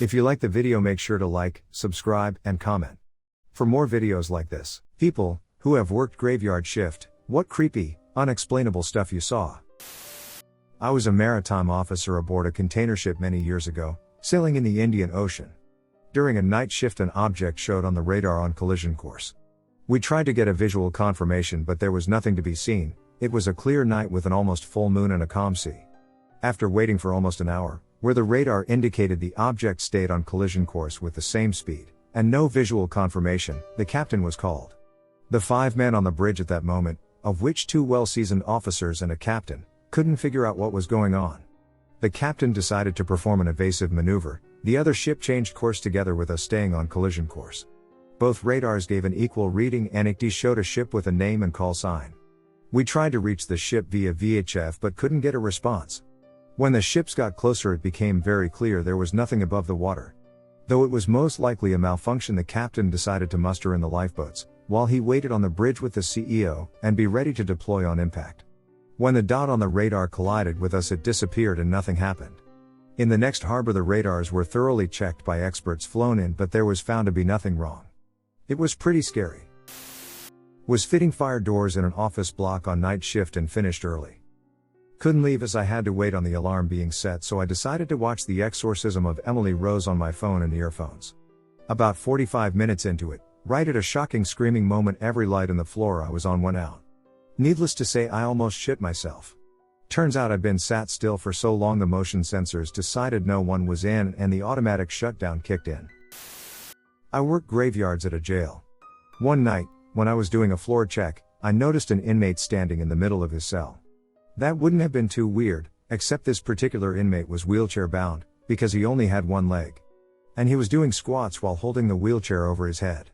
If you like the video, make sure to like, subscribe, and comment. For more videos like this. People who have worked graveyard shift, what creepy, unexplainable stuff you saw. I was a maritime officer aboard a container ship many years ago, sailing in the Indian Ocean. During a night shift, an object showed on the radar on collision course. We tried to get a visual confirmation, but there was nothing to be seen. It was a clear night with an almost full moon and a calm sea. After waiting for almost an hour, where the radar indicated the object stayed on collision course with the same speed, and no visual confirmation, the captain was called. The 5 men on the bridge at that moment, of which 2 well-seasoned officers and a captain, couldn't figure out what was going on. The captain decided to perform an evasive maneuver. The other ship changed course together with us staying on collision course. Both radars gave an equal reading and it showed a ship with a name and call sign. We tried to reach the ship via VHF but couldn't get a response. When the ships got closer, it became very clear there was nothing above the water. Though it was most likely a malfunction, the captain decided to muster in the lifeboats, while he waited on the bridge with the CEO, and be ready to deploy on impact. When the dot on the radar collided with us, it disappeared and nothing happened. In the next harbor, the radars were thoroughly checked by experts flown in, but there was found to be nothing wrong. It was pretty scary. Was fitting fire doors in an office block on night shift and finished early. Couldn't leave as I had to wait on the alarm being set, so I decided to watch The Exorcism of Emily Rose on my phone and earphones. About 45 minutes into it, right at a shocking screaming moment, every light in the floor I was on went out. Needless to say, I almost shit myself. Turns out I'd been sat still for so long the motion sensors decided no one was in and the automatic shutdown kicked in. I work graveyards at a jail. One night, when I was doing a floor check, I noticed an inmate standing in the middle of his cell. That wouldn't have been too weird, except this particular inmate was wheelchair bound, because he only had one leg. And he was doing squats while holding the wheelchair over his head.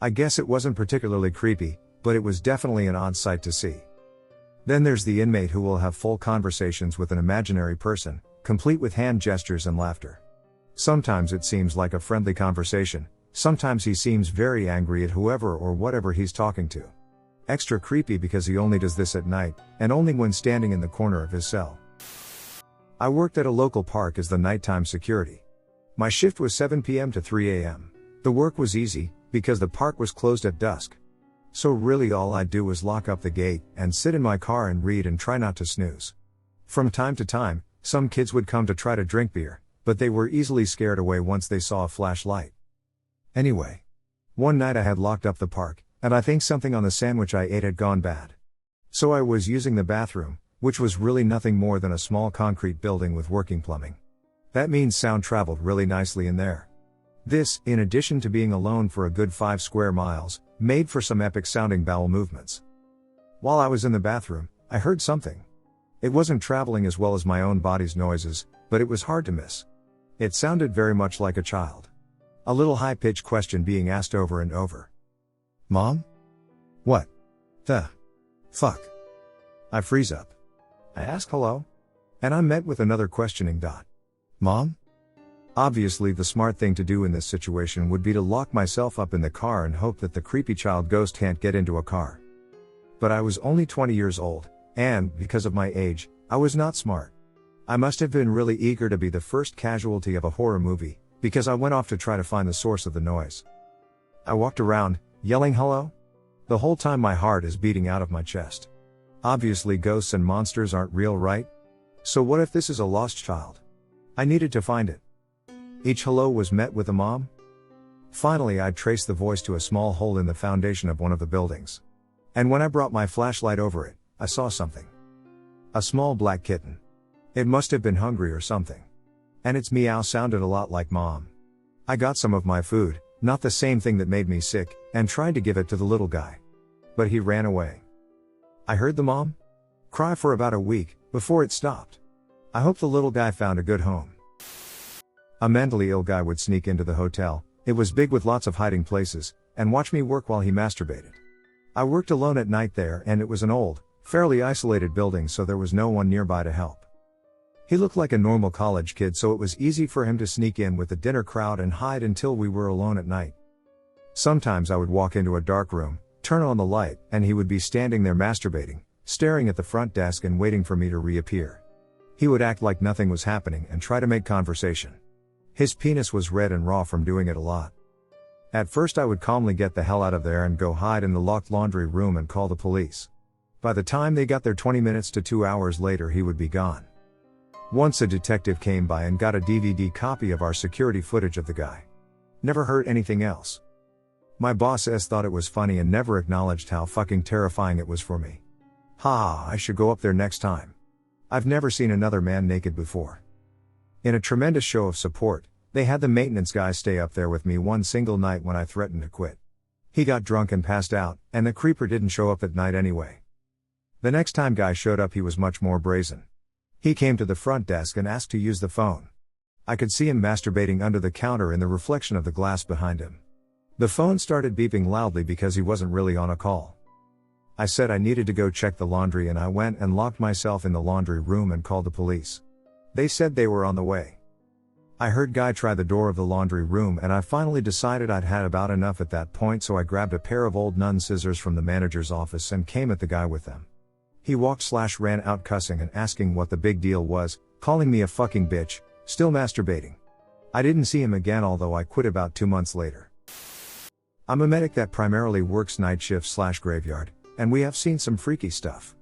I guess it wasn't particularly creepy, but it was definitely an odd sight to see. Then there's the inmate who will have full conversations with an imaginary person, complete with hand gestures and laughter. Sometimes it seems like a friendly conversation, sometimes he seems very angry at whoever or whatever he's talking to. Extra creepy because he only does this at night, and only when standing in the corner of his cell. I worked at a local park as the nighttime security. My shift was 7 p.m. to 3 a.m. The work was easy, because the park was closed at dusk. So really all I'd do was lock up the gate, and sit in my car and read and try not to snooze. From time to time, some kids would come to try to drink beer, but they were easily scared away once they saw a flashlight. Anyway. One night I had locked up the park, and I think something on the sandwich I ate had gone bad. So I was using the bathroom, which was really nothing more than a small concrete building with working plumbing. That means sound traveled really nicely in there. This, in addition to being alone for a good 5 square miles, made for some epic sounding bowel movements. While I was in the bathroom, I heard something. It wasn't traveling as well as my own body's noises, but it was hard to miss. It sounded very much like a child. A little high-pitched question being asked over and over. Mom? What the fuck? I freeze up. I ask hello? And I'm met with another questioning dot. Mom? Obviously the smart thing to do in this situation would be to lock myself up in the car and hope that the creepy child ghost can't get into a car. But I was only 20 years old, and, because of my age, I was not smart. I must have been really eager to be the first casualty of a horror movie, because I went off to try to find the source of the noise. I walked around, yelling hello? The whole time my heart is beating out of my chest. Obviously ghosts and monsters aren't real, right? So what if this is a lost child? I needed to find it. Each hello was met with a mom. Finally I traced the voice to a small hole in the foundation of one of the buildings. And when I brought my flashlight over it, I saw something. A small black kitten. It must have been hungry or something. And its meow sounded a lot like Mom. I got some of my food, not the same thing that made me sick, and tried to give it to the little guy. But he ran away. I heard the mom cry for about a week, before it stopped. I hope the little guy found a good home. A mentally ill guy would sneak into the hotel, it was big with lots of hiding places, and watch me work while he masturbated. I worked alone at night there, and it was an old, fairly isolated building, so there was no one nearby to help. He looked like a normal college kid, so it was easy for him to sneak in with the dinner crowd and hide until we were alone at night. Sometimes I would walk into a dark room, turn on the light, and he would be standing there masturbating, staring at the front desk and waiting for me to reappear. He would act like nothing was happening and try to make conversation. His penis was red and raw from doing it a lot. At first I would calmly get the hell out of there and go hide in the locked laundry room and call the police. By the time they got there 20 minutes to 2 hours later he would be gone. Once a detective came by and got a DVD copy of our security footage of the guy. Never heard anything else. My boss thought it was funny and never acknowledged how fucking terrifying it was for me. I should go up there next time. I've never seen another man naked before. In a tremendous show of support, they had the maintenance guy stay up there with me one single night when I threatened to quit. He got drunk and passed out, and the creeper didn't show up at night anyway. The next time guy showed up he was much more brazen. He came to the front desk and asked to use the phone. I could see him masturbating under the counter in the reflection of the glass behind him. The phone started beeping loudly because he wasn't really on a call. I said I needed to go check the laundry and I went and locked myself in the laundry room and called the police. They said they were on the way. I heard guy try the door of the laundry room and I finally decided I'd had about enough at that point, so I grabbed a pair of old nun scissors from the manager's office and came at the guy with them. He walked/ran out cussing and asking what the big deal was, calling me a fucking bitch, still masturbating. I didn't see him again, although I quit about 2 months later. I'm a medic that primarily works night shift/graveyard, and we have seen some freaky stuff.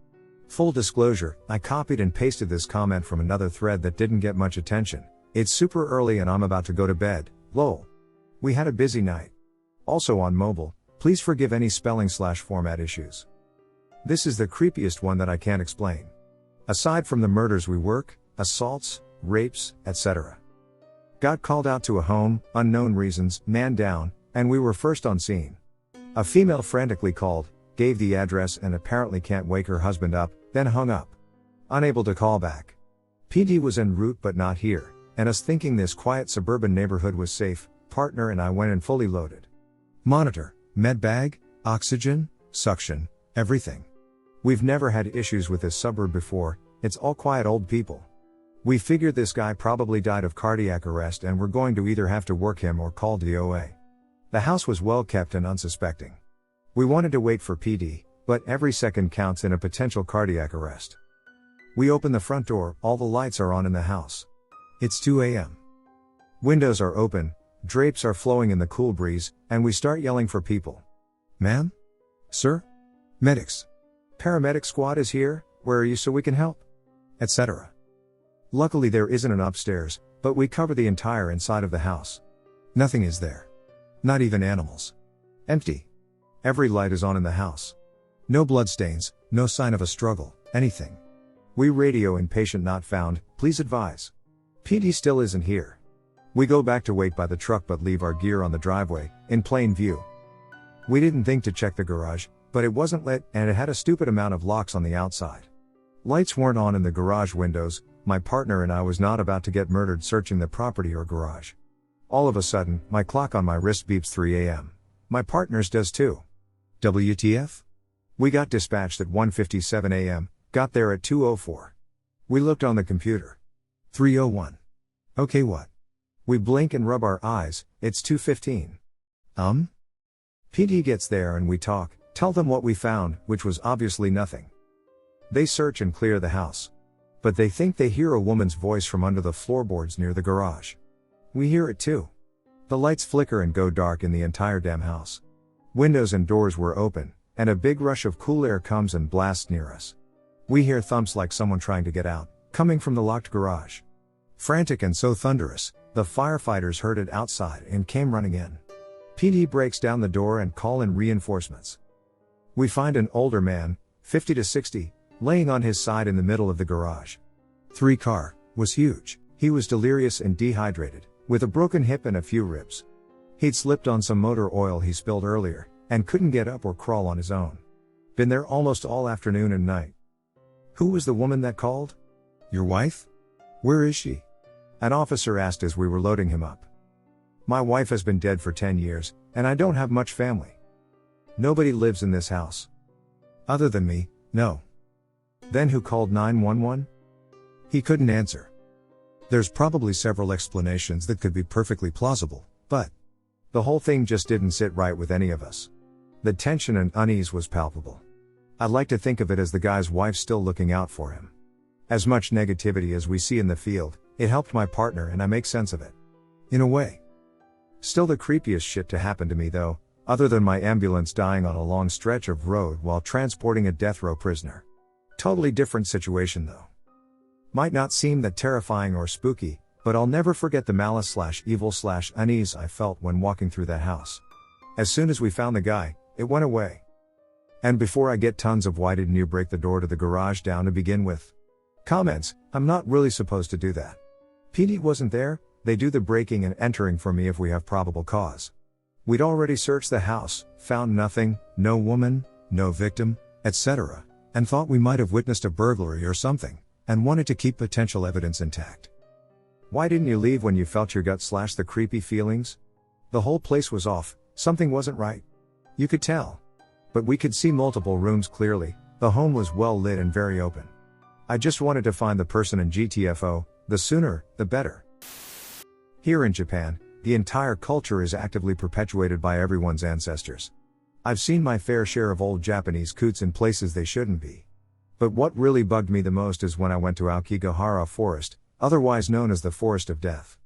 Full disclosure, I copied and pasted this comment from another thread that didn't get much attention. It's super early and I'm about to go to bed, lol. We had a busy night. Also on mobile, please forgive any spelling/format issues. This is the creepiest one that I can't explain. Aside from the murders we work, assaults, rapes, etc. Got called out to a home, unknown reasons, man down, and we were first on scene. A female frantically called, gave the address and apparently can't wake her husband up, then hung up. Unable to call back. PD was en route but not here, and us thinking this quiet suburban neighborhood was safe, partner and I went in fully loaded. Monitor, med bag, oxygen, suction, everything. We've never had issues with this suburb before, it's all quiet old people. We figured this guy probably died of cardiac arrest and we're going to either have to work him or call DOA. The house was well kept and unsuspecting. We wanted to wait for PD, but every second counts in a potential cardiac arrest. We open the front door, all the lights are on in the house. It's 2 a.m. Windows are open, drapes are flowing in the cool breeze, and we start yelling for people. Ma'am? Sir? Medics. Paramedic squad is here, where are you so we can help? Etc. Luckily there isn't an upstairs, but we cover the entire inside of the house. Nothing is there. Not even animals. Empty. Every light is on in the house. No bloodstains, no sign of a struggle, anything. We radio in patient not found, please advise. PD still isn't here. We go back to wait by the truck but leave our gear on the driveway, in plain view. We didn't think to check the garage, but it wasn't lit and it had a stupid amount of locks on the outside. Lights weren't on in the garage windows, my partner and I was not about to get murdered searching the property or garage. All of a sudden, my clock on my wrist beeps 3 a.m. My partner's does too. WTF? We got dispatched at 1:57 a.m., got there at 2:04. We looked on the computer. 3:01. Okay, what? We blink and rub our eyes, it's 2:15. PD gets there and we talk, tell them what we found, which was obviously nothing. They search and clear the house. But they think they hear a woman's voice from under the floorboards near the garage. We hear it too. The lights flicker and go dark in the entire damn house. Windows and doors were open, and a big rush of cool air comes and blasts near us. We hear thumps like someone trying to get out, coming from the locked garage. Frantic and so thunderous, the firefighters heard it outside and came running in. PD breaks down the door and call in reinforcements. We find an older man, 50 to 60, laying on his side in the middle of the garage. 3 car, was huge. He was delirious and dehydrated, with a broken hip and a few ribs. He'd slipped on some motor oil he spilled earlier, and couldn't get up or crawl on his own. Been there almost all afternoon and night. Who was the woman that called? Your wife? Where is she? An officer asked as we were loading him up. My wife has been dead for 10 years, and I don't have much family. Nobody lives in this house. Other than me, no. Then who called 911? He couldn't answer. There's probably several explanations that could be perfectly plausible, but the whole thing just didn't sit right with any of us. The tension and unease was palpable. I'd like to think of it as the guy's wife still looking out for him. As much negativity as we see in the field, it helped my partner and I make sense of it. In a way. Still the creepiest shit to happen to me though, other than my ambulance dying on a long stretch of road while transporting a death row prisoner. Totally different situation though. Might not seem that terrifying or spooky, but I'll never forget the malice/evil/unease I felt when walking through that house. As soon as we found the guy, it went away. And before I get tons of "why didn't you break the door to the garage down to begin with?" comments, I'm not really supposed to do that. PD wasn't there, they do the breaking and entering for me if we have probable cause. We'd already searched the house, found nothing, no woman, no victim, etc., and thought we might have witnessed a burglary or something, and wanted to keep potential evidence intact. Why didn't you leave when you felt your gut/the creepy feelings? The whole place was off, something wasn't right. You could tell. But we could see multiple rooms clearly, the home was well lit and very open. I just wanted to find the person in GTFO, the sooner, the better. Here in Japan, the entire culture is actively perpetuated by everyone's ancestors. I've seen my fair share of old Japanese coots in places they shouldn't be. But what really bugged me the most is when I went to Aokigahara Forest, otherwise known as the Forest of Death.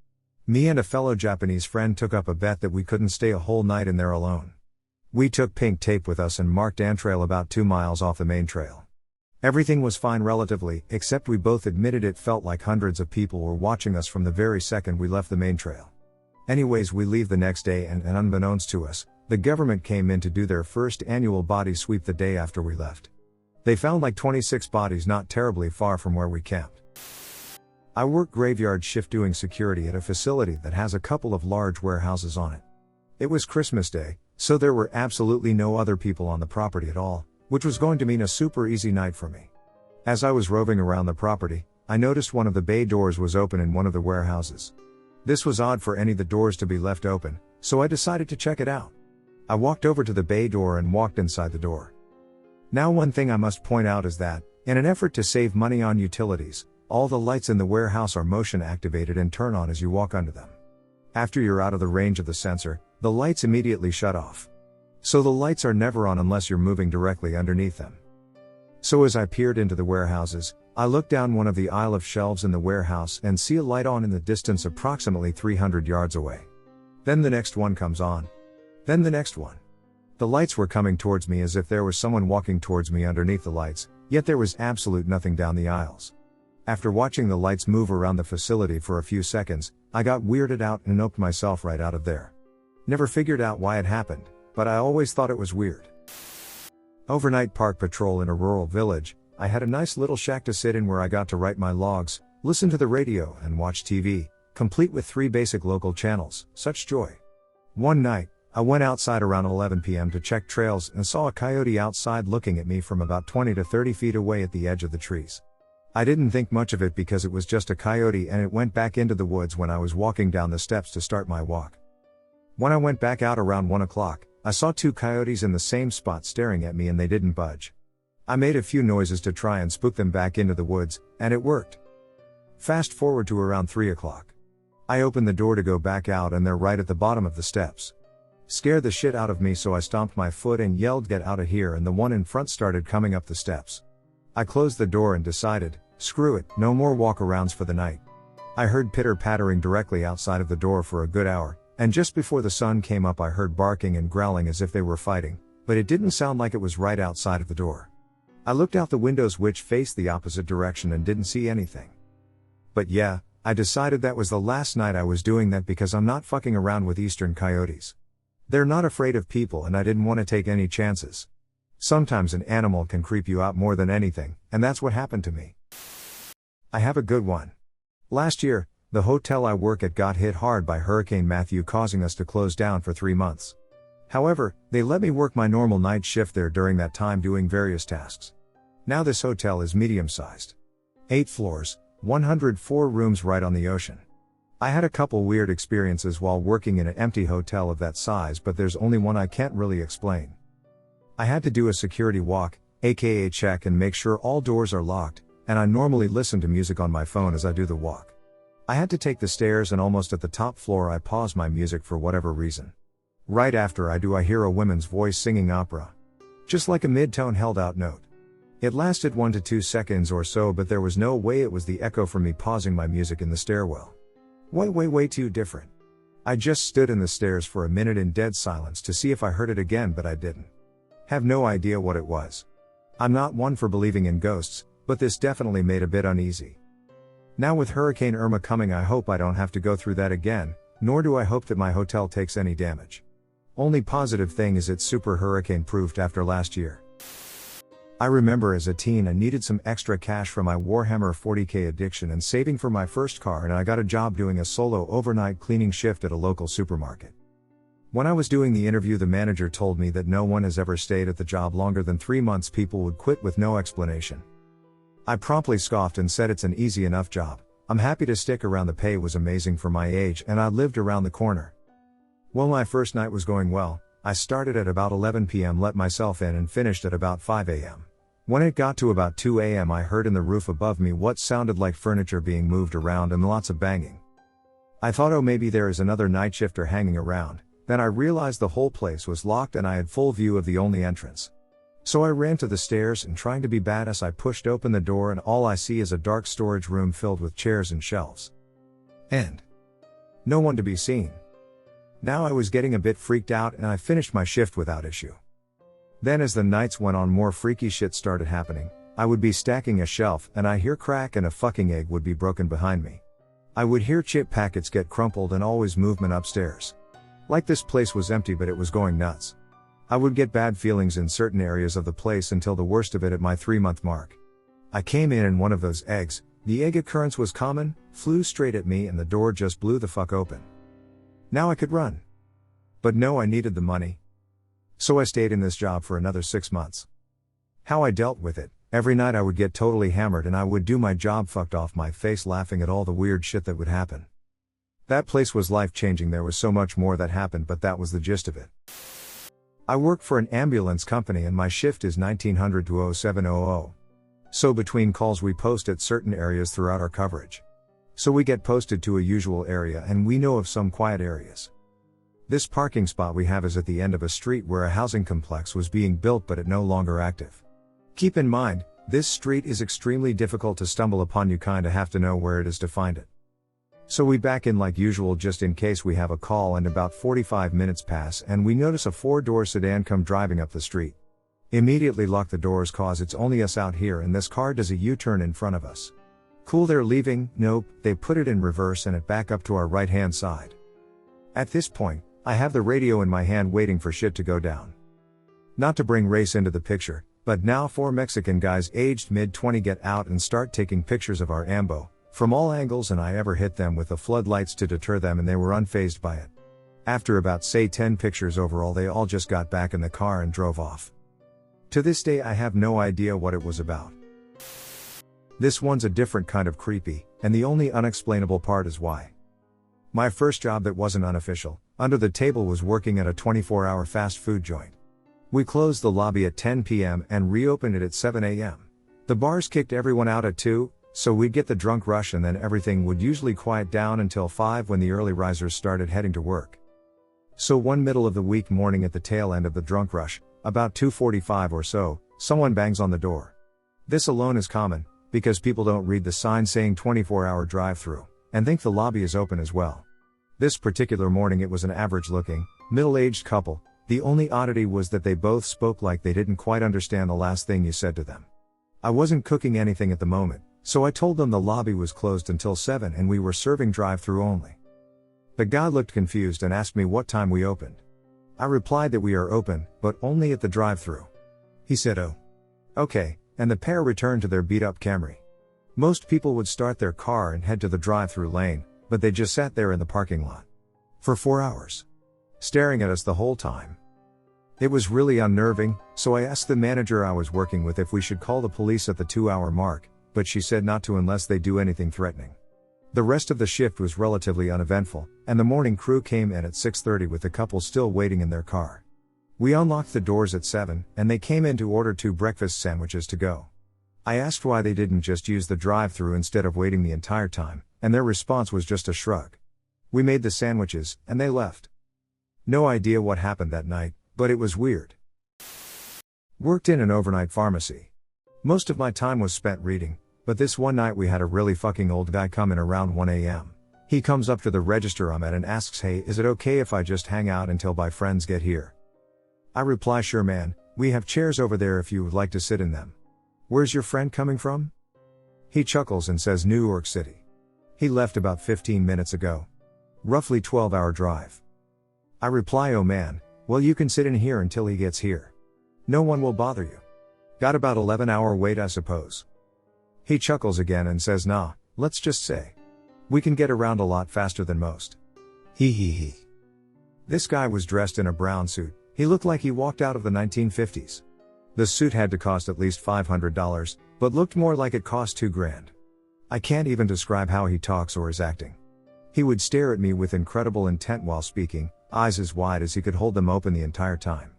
Me and a fellow Japanese friend took up a bet that we couldn't stay a whole night in there alone. We took pink tape with us and marked Antrail about 2 miles off the main trail. Everything was fine relatively, except we both admitted it felt like hundreds of people were watching us from the very second we left the main trail. Anyways, we leave the next day and unbeknownst to us, the government came in to do their first annual body sweep the day after we left. They found like 26 bodies not terribly far from where we camped. I work graveyard shift doing security at a facility that has a couple of large warehouses on it. It was Christmas Day, so there were absolutely no other people on the property at all, which was going to mean a super easy night for me. As I was roving around the property, I noticed one of the bay doors was open in one of the warehouses. This was odd for any of the doors to be left open, so I decided to check it out. I walked over to the bay door and walked inside the door. Now one thing I must point out is that, in an effort to save money on utilities, all the lights in the warehouse are motion activated and turn on as you walk under them. After you're out of the range of the sensor, the lights immediately shut off. So the lights are never on unless you're moving directly underneath them. So as I peered into the warehouses, I looked down one of the aisle of shelves in the warehouse and see a light on in the distance approximately 300 yards away. Then the next one comes on. Then the next one. The lights were coming towards me as if there was someone walking towards me underneath the lights, yet there was absolute nothing down the aisles. After watching the lights move around the facility for a few seconds, I got weirded out and noped myself right out of there. Never figured out why it happened, but I always thought it was weird. Overnight park patrol in a rural village, I had a nice little shack to sit in where I got to write my logs, listen to the radio and watch TV, complete with 3 basic local channels, such joy. One night, I went outside around 11 p.m. to check trails and saw a coyote outside looking at me from about 20 to 30 feet away at the edge of the trees. I didn't think much of it because it was just a coyote and it went back into the woods when I was walking down the steps to start my walk. When I went back out around 1 o'clock, I saw 2 coyotes in the same spot staring at me and they didn't budge. I made a few noises to try and spook them back into the woods, and it worked. Fast forward to around 3 o'clock. I opened the door to go back out and they're right at the bottom of the steps. Scared the shit out of me, so I stomped my foot and yelled, "Get out of here," and the one in front started coming up the steps. I closed the door and decided, screw it, no more walk-arounds for the night. I heard pitter-pattering directly outside of the door for a good hour, and just before the sun came up I heard barking and growling as if they were fighting, but it didn't sound like it was right outside of the door. I looked out the windows which faced the opposite direction and didn't see anything. But yeah, I decided that was the last night I was doing that because I'm not fucking around with eastern coyotes. They're not afraid of people and I didn't want to take any chances. Sometimes an animal can creep you out more than anything, and that's what happened to me. I have a good one. Last year, the hotel I work at got hit hard by Hurricane Matthew, causing us to close down for 3 months. However, they let me work my normal night shift there during that time doing various tasks. Now this hotel is medium-sized. 8 floors, 104 rooms right on the ocean. I had a couple weird experiences while working in an empty hotel of that size, but there's only one I can't really explain. I had to do a security walk, aka check and make sure all doors are locked, and I normally listen to music on my phone as I do the walk. I had to take the stairs and almost at the top floor I pause my music for whatever reason. Right after I do I hear a woman's voice singing opera. Just like a mid-tone held out note. It lasted 1 to 2 seconds or so, but there was no way it was the echo from me pausing my music in the stairwell. Way too different. I just stood in the stairs for a minute in dead silence to see if I heard it again, but I didn't. Have no idea what it was. I'm not one for believing in ghosts, but this definitely made a bit uneasy. Now with Hurricane Irma coming, I hope I don't have to go through that again, nor do I hope that my hotel takes any damage. Only positive thing is it's super hurricane proofed after last year. I remember as a teen I needed some extra cash for my Warhammer 40k addiction and saving for my first car, and I got a job doing a solo overnight cleaning shift at a local supermarket. When I was doing the interview, the manager told me that no one has ever stayed at the job longer than 3 months. People would quit with no explanation. I promptly scoffed and said it's an easy enough job. I'm happy to stick around. The pay was amazing for my age and I lived around the corner. Well, my first night was going well. I started at about 11 p.m., let myself in, and finished at about 5 a.m. When it got to about 2 a.m. I heard in the roof above me what sounded like furniture being moved around and lots of banging. I thought, oh, maybe there is another night shifter hanging around. Then I realized the whole place was locked and I had full view of the only entrance. So I ran to the stairs and, trying to be badass, I pushed open the door and all I see is a dark storage room filled with chairs and shelves. And no one to be seen. Now I was getting a bit freaked out and I finished my shift without issue. Then as the nights went on, more freaky shit started happening. I would be stacking a shelf and I hear crack and a fucking egg would be broken behind me. I would hear chip packets get crumpled and always movement upstairs. Like this place was empty, but it was going nuts. I would get bad feelings in certain areas of the place until the worst of it at my 3-month mark. I came in and one of those eggs, the egg occurrence was common, flew straight at me and the door just blew the fuck open. Now I could run. But no, I needed the money. So I stayed in this job for another 6 months. How I dealt with it: every night I would get totally hammered and I would do my job fucked off my face laughing at all the weird shit that would happen. That place was life-changing. There was so much more that happened, but that was the gist of it. I work for an ambulance company and my shift is 1900 to 0700. So between calls we post at certain areas throughout our coverage. So we get posted to a usual area and we know of some quiet areas. This parking spot we have is at the end of a street where a housing complex was being built, but it no longer active. Keep in mind, this street is extremely difficult to stumble upon. You kinda have to know where it is to find it. So we back in like usual just in case we have a call, and about 45 minutes pass and we notice a 4-door sedan come driving up the street. Immediately lock the doors cause it's only us out here, and this car does a U-turn in front of us. Cool, they're leaving. Nope, they put it in reverse and it back up to our right hand side. At this point, I have the radio in my hand waiting for shit to go down. Not to bring race into the picture, but now 4 Mexican guys aged mid-20 get out and start taking pictures of our ambo from all angles, and I ever hit them with the floodlights to deter them and they were unfazed by it. After about say 10 pictures overall, they all just got back in the car and drove off. To this day I have no idea what it was about. This one's a different kind of creepy, and the only unexplainable part is why. My first job that wasn't unofficial, under the table, was working at a 24-hour fast food joint. We closed the lobby at 10 p.m. and reopened it at 7 a.m. The bars kicked everyone out at 2, so we'd get the drunk rush and then everything would usually quiet down until 5 when the early risers started heading to work. So one middle of the week morning at the tail end of the drunk rush, about 2:45 or so, someone bangs on the door. This alone is common, because people don't read the sign saying 24-hour drive-through, and think the lobby is open as well. This particular morning it was an average-looking, middle-aged couple. The only oddity was that they both spoke like they didn't quite understand the last thing you said to them. I wasn't cooking anything at the moment, so I told them the lobby was closed until 7 and we were serving drive-through only. The guy looked confused and asked me what time we opened. I replied that we are open, but only at the drive-through. He said, "Oh. Okay," and the pair returned to their beat-up Camry. Most people would start their car and head to the drive-through lane, but they just sat there in the parking lot for 4 hours, staring at us the whole time. It was really unnerving, so I asked the manager I was working with if we should call the police at the 2-hour mark, but she said not to unless they do anything threatening. The rest of the shift was relatively uneventful, and the morning crew came in at 6:30 with the couple still waiting in their car. We unlocked the doors at 7, and they came in to order 2 breakfast sandwiches to go. I asked why they didn't just use the drive-through instead of waiting the entire time, and their response was just a shrug. We made the sandwiches, and they left. No idea what happened that night, but it was weird. Worked in an overnight pharmacy. Most of my time was spent reading, but this one night we had a really fucking old guy come in around 1 a.m. He comes up to the register I'm at and asks, "Hey, is it okay if I just hang out until my friends get here?" I reply, "Sure man, we have chairs over there if you would like to sit in them." "Where's your friend coming from?" He chuckles and says, "New York City. He left about 15 minutes ago. Roughly 12-hour drive." I reply, "Oh man, well you can sit in here until he gets here. No one will bother you. Got about 11-hour wait I suppose." He chuckles again and says, "Nah, let's just say. We can get around a lot faster than most." He. This guy was dressed in a brown suit. He looked like he walked out of the 1950s. The suit had to cost at least $500, but looked more like it cost $2,000. I can't even describe how he talks or is acting. He would stare at me with incredible intent while speaking, eyes as wide as he could hold them open the entire time.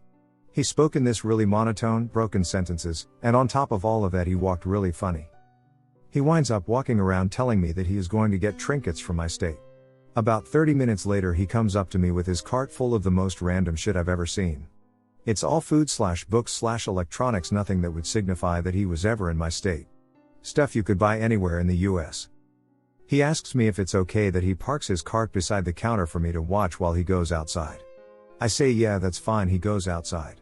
He spoke in this really monotone, broken sentences, and on top of all of that he walked really funny. He winds up walking around telling me that he is going to get trinkets from my state. About 30 minutes later he comes up to me with his cart full of the most random shit I've ever seen. It's all food/books/electronics, nothing that would signify that he was ever in my state. Stuff you could buy anywhere in the US. He asks me if it's okay that he parks his cart beside the counter for me to watch while he goes outside. I say yeah, that's fine. He goes outside.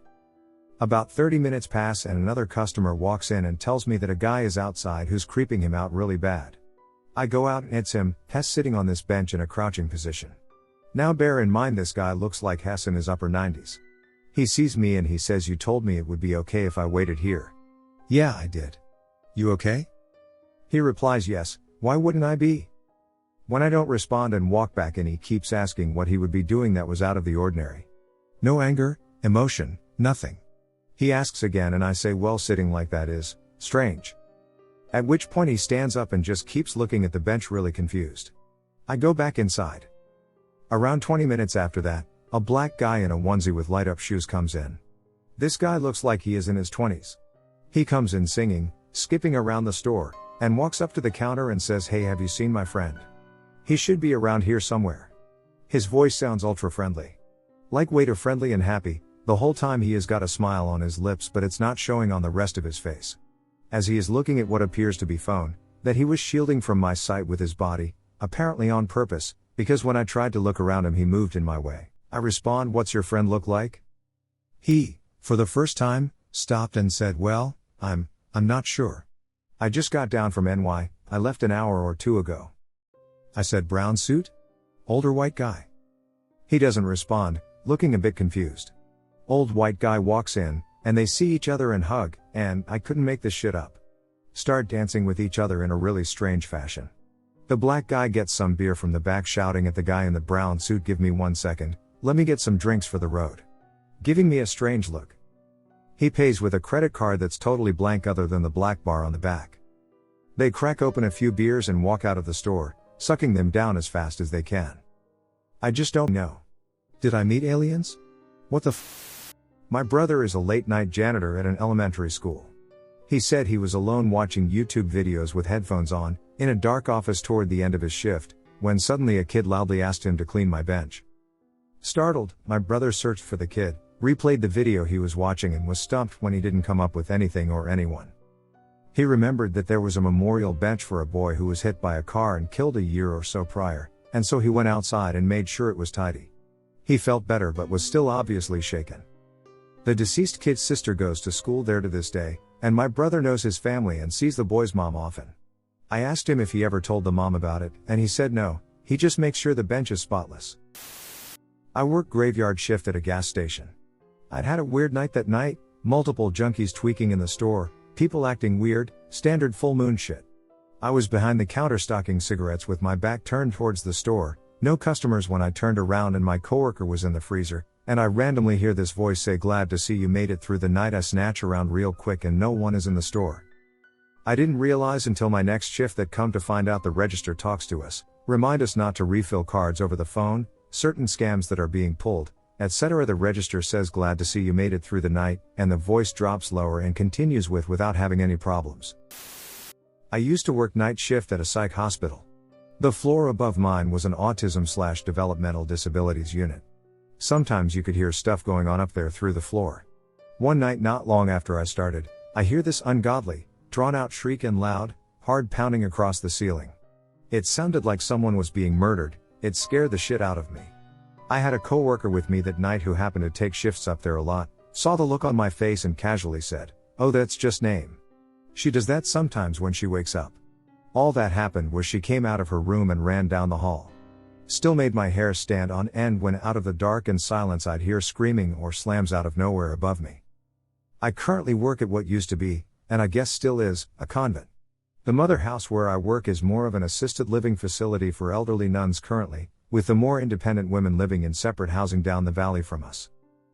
About 30 minutes pass and another customer walks in and tells me that a guy is outside who's creeping him out really bad. I go out and it's him, Hess, sitting on this bench in a crouching position. Now bear in mind this guy looks like Hess in his upper 90s. He sees me and he says, "You told me it would be okay if I waited here." "Yeah, I did. You okay?" He replies, "Yes, why wouldn't I be?" When I don't respond and walk back in, he keeps asking what he would be doing that was out of the ordinary. No anger, emotion, nothing. He asks again and I say, "Well, sitting like that is strange." At which point he stands up and just keeps looking at the bench really confused. I go back inside. Around 20 minutes after that, a black guy in a onesie with light up shoes comes in. This guy looks like he is in his 20s. He comes in singing, skipping around the store, and walks up to the counter and says, "Hey, have you seen my friend? He should be around here somewhere." His voice sounds ultra friendly. Like waiter friendly and happy. The whole time he has got a smile on his lips, but it's not showing on the rest of his face. As he is looking at what appears to be phone, that he was shielding from my sight with his body, apparently on purpose, because when I tried to look around him he moved in my way. I respond, "What's your friend look like?" He, for the first time, stopped and said, "Well, I'm not sure. I just got down from NY, I left an hour or two ago." I said, "Brown suit? Older white guy?" He doesn't respond, looking a bit confused. Old white guy walks in, and they see each other and hug, and, I couldn't make this shit up, start dancing with each other in a really strange fashion. The black guy gets some beer from the back, shouting at the guy in the brown suit, "Give me 1 second, let me get some drinks for the road." Giving me a strange look. He pays with a credit card that's totally blank other than the black bar on the back. They crack open a few beers and walk out of the store, sucking them down as fast as they can. I just don't know. Did I meet aliens? What the My brother is a late-night janitor at an elementary school. He said he was alone watching YouTube videos with headphones on, in a dark office toward the end of his shift, when suddenly a kid loudly asked him to clean my bench. Startled, my brother searched for the kid, replayed the video he was watching and was stumped when he didn't come up with anything or anyone. He remembered that there was a memorial bench for a boy who was hit by a car and killed a year or so prior, and so he went outside and made sure it was tidy. He felt better but was still obviously shaken. The deceased kid's sister goes to school there to this day, and my brother knows his family and sees the boy's mom often. I asked him if he ever told the mom about it, and he said no, he just makes sure the bench is spotless. I work graveyard shift at a gas station. I'd had a weird night that night, multiple junkies tweaking in the store, people acting weird, standard full moon shit. I was behind the counter stocking cigarettes with my back turned towards the store, no customers when I turned around and my coworker was in the freezer, and I randomly hear this voice say, "Glad to see you made it through the night." I snatch around real quick and no one is in the store. I didn't realize until my next shift that come to find out the register talks to us, remind us not to refill cards over the phone, certain scams that are being pulled, etc. The register says, "Glad to see you made it through the night," and the voice drops lower and continues with, "without having any problems." I used to work night shift at a psych hospital. The floor above mine was an autism/developmental disabilities unit. Sometimes you could hear stuff going on up there through the floor. One night not long after I started, I hear this ungodly, drawn-out shriek and loud, hard pounding across the ceiling. It sounded like someone was being murdered. It scared the shit out of me. I had a coworker with me that night who happened to take shifts up there a lot, saw the look on my face and casually said, "Oh, that's just name. She does that sometimes when she wakes up." All that happened was she came out of her room and ran down the hall. Still made my hair stand on end when out of the dark and silence I'd hear screaming or slams out of nowhere above me. I currently work at what used to be, and I guess still is, a convent. The mother house where I work is more of an assisted living facility for elderly nuns currently, with the more independent women living in separate housing down the valley from us.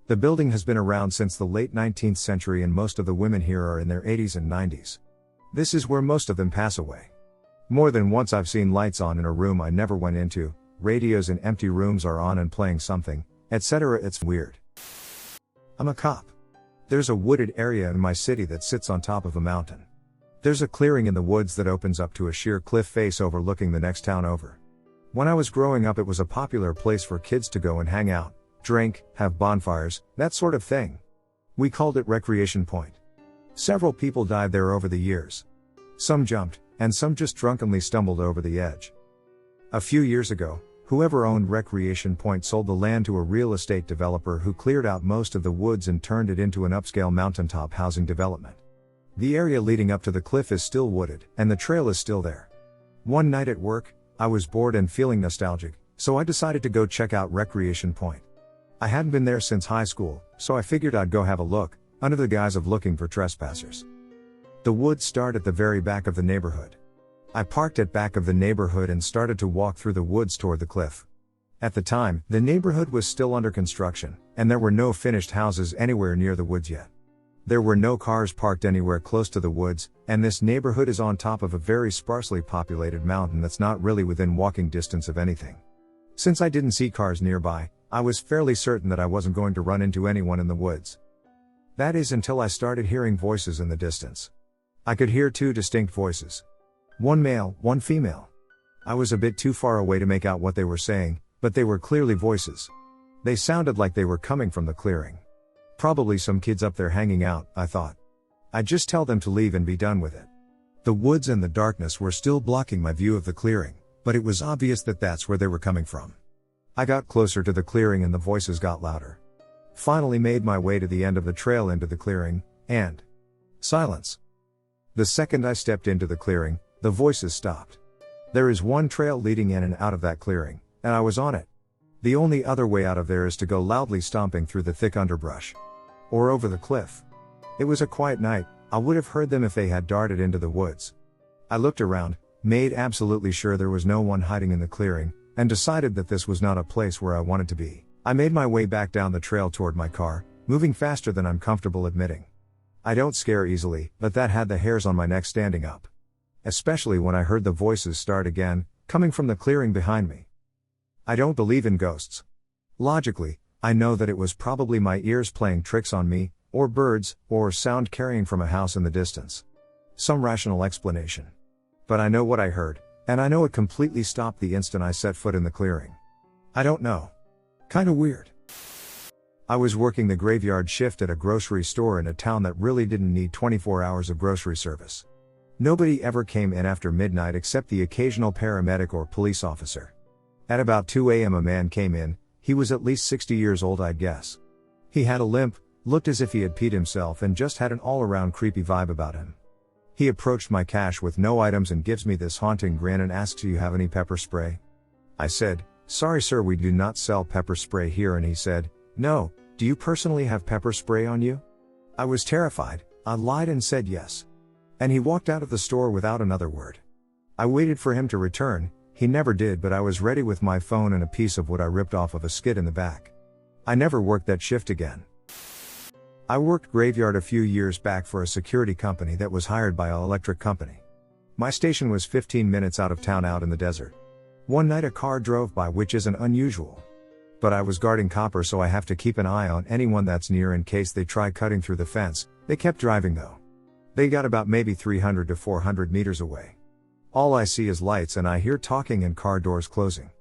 The building has been around since the late 19th century and most of the women here are in their 80s and 90s. This is where most of them pass away. More than once I've seen lights on in a room I never went into, radios in empty rooms are on and playing something, etc. It's weird. I'm a cop. There's a wooded area in my city that sits on top of a mountain. There's a clearing in the woods that opens up to a sheer cliff face overlooking the next town over. When I was growing up it was a popular place for kids to go and hang out, drink, have bonfires, that sort of thing. We called it Recreation Point. Several people died there over the years. Some jumped, and some just drunkenly stumbled over the edge. A few years ago, whoever owned Recreation Point sold the land to a real estate developer who cleared out most of the woods and turned it into an upscale mountaintop housing development. The area leading up to the cliff is still wooded, and the trail is still there. One night at work, I was bored and feeling nostalgic, so I decided to go check out Recreation Point. I hadn't been there since high school, so I figured I'd go have a look, under the guise of looking for trespassers. The woods start at the very back of the neighborhood. I parked at back of the neighborhood and started to walk through the woods toward the cliff. At the time, the neighborhood was still under construction, and there were no finished houses anywhere near the woods yet. There were no cars parked anywhere close to the woods, and this neighborhood is on top of a very sparsely populated mountain that's not really within walking distance of anything. Since I didn't see cars nearby, I was fairly certain that I wasn't going to run into anyone in the woods. That is until I started hearing voices in the distance. I could hear two distinct voices. One male, one female. I was a bit too far away to make out what they were saying, but they were clearly voices. They sounded like they were coming from the clearing. Probably some kids up there hanging out, I thought. I'd just tell them to leave and be done with it. The woods and the darkness were still blocking my view of the clearing, but it was obvious that that's where they were coming from. I got closer to the clearing and the voices got louder. Finally made my way to the end of the trail into the clearing, and silence. The second I stepped into the clearing, the voices stopped. There is one trail leading in and out of that clearing, and I was on it. The only other way out of there is to go loudly stomping through the thick underbrush. Or over the cliff. It was a quiet night, I would have heard them if they had darted into the woods. I looked around, made absolutely sure there was no one hiding in the clearing, and decided that this was not a place where I wanted to be. I made my way back down the trail toward my car, moving faster than I'm comfortable admitting. I don't scare easily, but that had the hairs on my neck standing up. Especially when I heard the voices start again, coming from the clearing behind me. I don't believe in ghosts. Logically, I know that it was probably my ears playing tricks on me, or birds, or sound carrying from a house in the distance. Some rational explanation. But I know what I heard, and I know it completely stopped the instant I set foot in the clearing. I don't know. Kinda weird. I was working the graveyard shift at a grocery store in a town that really didn't need 24 hours of grocery service. Nobody ever came in after midnight except the occasional paramedic or police officer. At about 2 a.m. a man came in. He was at least 60 years old, I'd guess. He had a limp, looked as if he had peed himself, and just had an all-around creepy vibe about him. He approached my cash with no items and gives me this haunting grin and asks, "Do you have any pepper spray?" I said, "Sorry sir, we do not sell pepper spray here," and he said, "No, do you personally have pepper spray on you?" I was terrified. I lied and said yes. And he walked out of the store without another word. I waited for him to return. He never did, but I was ready with my phone and a piece of wood I ripped off of a skid in the back. I never worked that shift again. I worked graveyard a few years back for a security company that was hired by an electric company. My station was 15 minutes out of town out in the desert. One night a car drove by, which isn't unusual. But I was guarding copper, so I have to keep an eye on anyone that's near in case they try cutting through the fence. They kept driving though. They got about maybe 300 to 400 meters away. All I see is lights and I hear talking and car doors closing.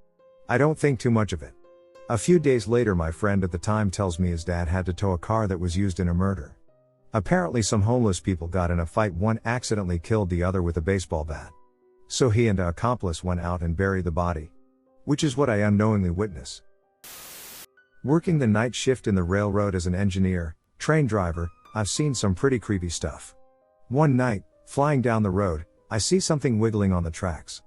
I don't think too much of it. A few days later my friend at the time tells me his dad had to tow a car that was used in a murder. Apparently some homeless people got in a fight, one accidentally killed the other with a baseball bat. So he and an accomplice went out and buried the body. Which is what I unknowingly witness. Working the night shift in the railroad as an engineer, train driver, I've seen some pretty creepy stuff. One night, flying down the road, I see something wiggling on the tracks.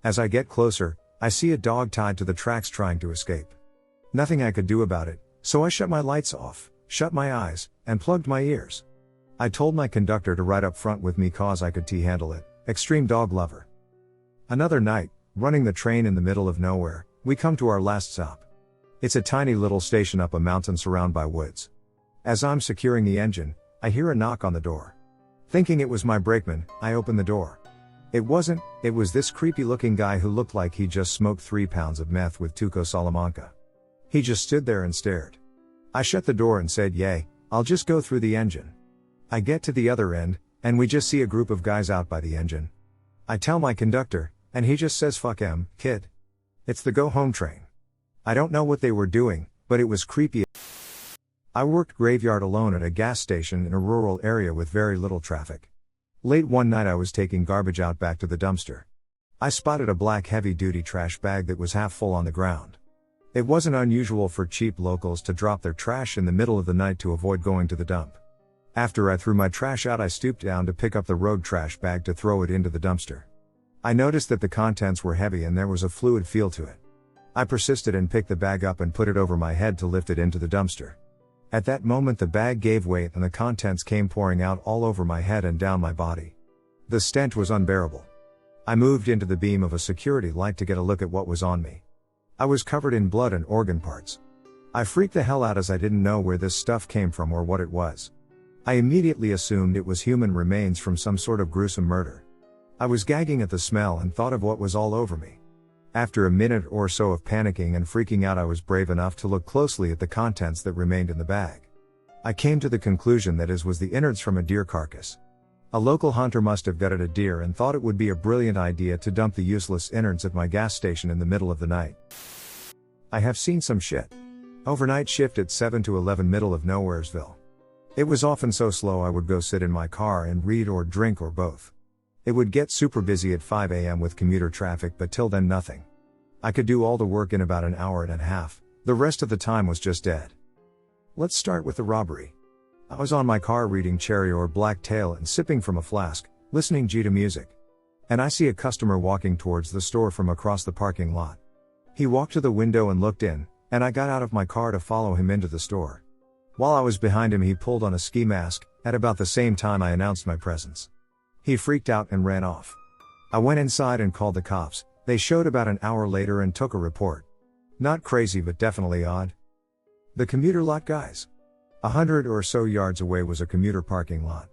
As I get closer, I see a dog tied to the tracks trying to escape. Nothing I could do about it, so I shut my lights off, shut my eyes, and plugged my ears. I told my conductor to ride up front with me cause I could handle it, extreme dog lover. Another night, running the train in the middle of nowhere, we come to our last stop. It's a tiny little station up a mountain surrounded by woods. As I'm securing the engine, I hear a knock on the door. Thinking it was my brakeman, I open the door. It wasn't, it was this creepy looking guy who looked like he just smoked 3 pounds of meth with Tuco Salamanca. He just stood there and stared. I shut the door and said, "Yay, I'll just go through the engine." I get to the other end, and we just see a group of guys out by the engine. I tell my conductor, and he just says, "Fuck 'em, kid. It's the go home train." I don't know what they were doing, but it was creepy. I worked graveyard alone at a gas station in a rural area with very little traffic. Late one night I was taking garbage out back to the dumpster. I spotted a black heavy-duty trash bag that was half full on the ground. It wasn't unusual for cheap locals to drop their trash in the middle of the night to avoid going to the dump. After I threw my trash out, I stooped down to pick up the road trash bag to throw it into the dumpster. I noticed that the contents were heavy and there was a fluid feel to it. I persisted and picked the bag up and put it over my head to lift it into the dumpster. At that moment the bag gave weight and the contents came pouring out all over my head and down my body. The stench was unbearable. I moved into the beam of a security light to get a look at what was on me. I was covered in blood and organ parts. I freaked the hell out as I didn't know where this stuff came from or what it was. I immediately assumed it was human remains from some sort of gruesome murder. I was gagging at the smell and thought of what was all over me. After a minute or so of panicking and freaking out, I was brave enough to look closely at the contents that remained in the bag. I came to the conclusion that it was the innards from a deer carcass. A local hunter must have gutted a deer and thought it would be a brilliant idea to dump the useless innards at my gas station in the middle of the night. I have seen some shit. Overnight shift at 7 to 11 middle of Nowheresville. It was often so slow I would go sit in my car and read or drink or both. It would get super busy at 5 a.m. with commuter traffic, but till then nothing. I could do all the work in about an hour and a half, the rest of the time was just dead. Let's start with the robbery. I was on my car reading Cherry or Black Tail and sipping from a flask, listening to music. And I see a customer walking towards the store from across the parking lot. He walked to the window and looked in, and I got out of my car to follow him into the store. While I was behind him he pulled on a ski mask, at about the same time I announced my presence. He freaked out and ran off. I went inside and called the cops. They showed about an hour later and took a report. Not crazy but definitely odd. The commuter lot guys. 100 or so yards away was a commuter parking lot.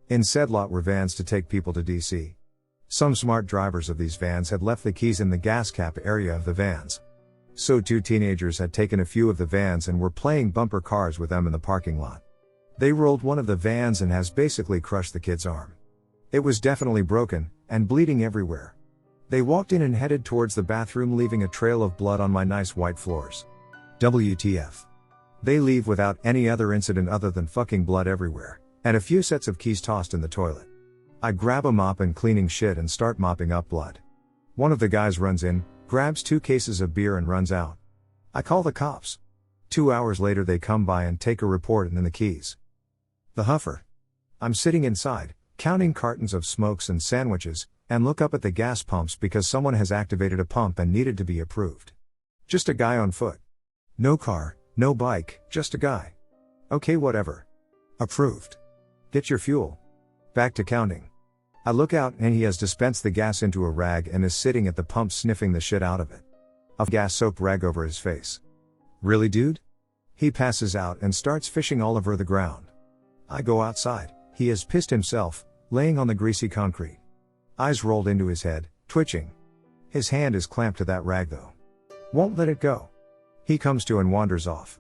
In said lot were vans to take people to DC. Some smart drivers of these vans had left the keys in the gas cap area of the vans. So 2 teenagers had taken a few of the vans and were playing bumper cars with them in the parking lot. They rolled one of the vans and has basically crushed the kid's arm. It was definitely broken, and bleeding everywhere. They walked in and headed towards the bathroom, leaving a trail of blood on my nice white floors. WTF. They leave without any other incident other than fucking blood everywhere, and a few sets of keys tossed in the toilet. I grab a mop and cleaning shit and start mopping up blood. One of the guys runs in, grabs 2 cases of beer and runs out. I call the cops. 2 hours later they come by and take a report and then the keys. The huffer. I'm sitting inside, counting cartons of smokes and sandwiches, and look up at the gas pumps because someone has activated a pump and needed to be approved. Just a guy on foot. No car, no bike, just a guy. Okay, whatever. Approved. Get your fuel. Back to counting. I look out and he has dispensed the gas into a rag and is sitting at the pump sniffing the shit out of it. A gas-soaked rag over his face. Really, dude? He passes out and starts fishing all over the ground. I go outside. He has pissed himself, laying on the greasy concrete. Eyes rolled into his head, twitching. His hand is clamped to that rag though. Won't let it go. He comes to and wanders off.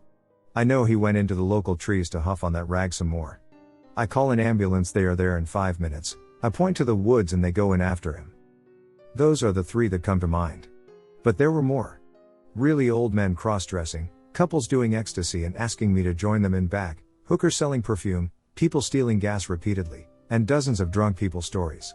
I know he went into the local trees to huff on that rag some more. I call an ambulance, they are there in 5 minutes. I point to the woods and they go in after him. Those are the 3 that come to mind. But there were more. Really old men cross-dressing, couples doing ecstasy and asking me to join them in back, hookers selling perfume, people stealing gas repeatedly, and dozens of drunk people stories.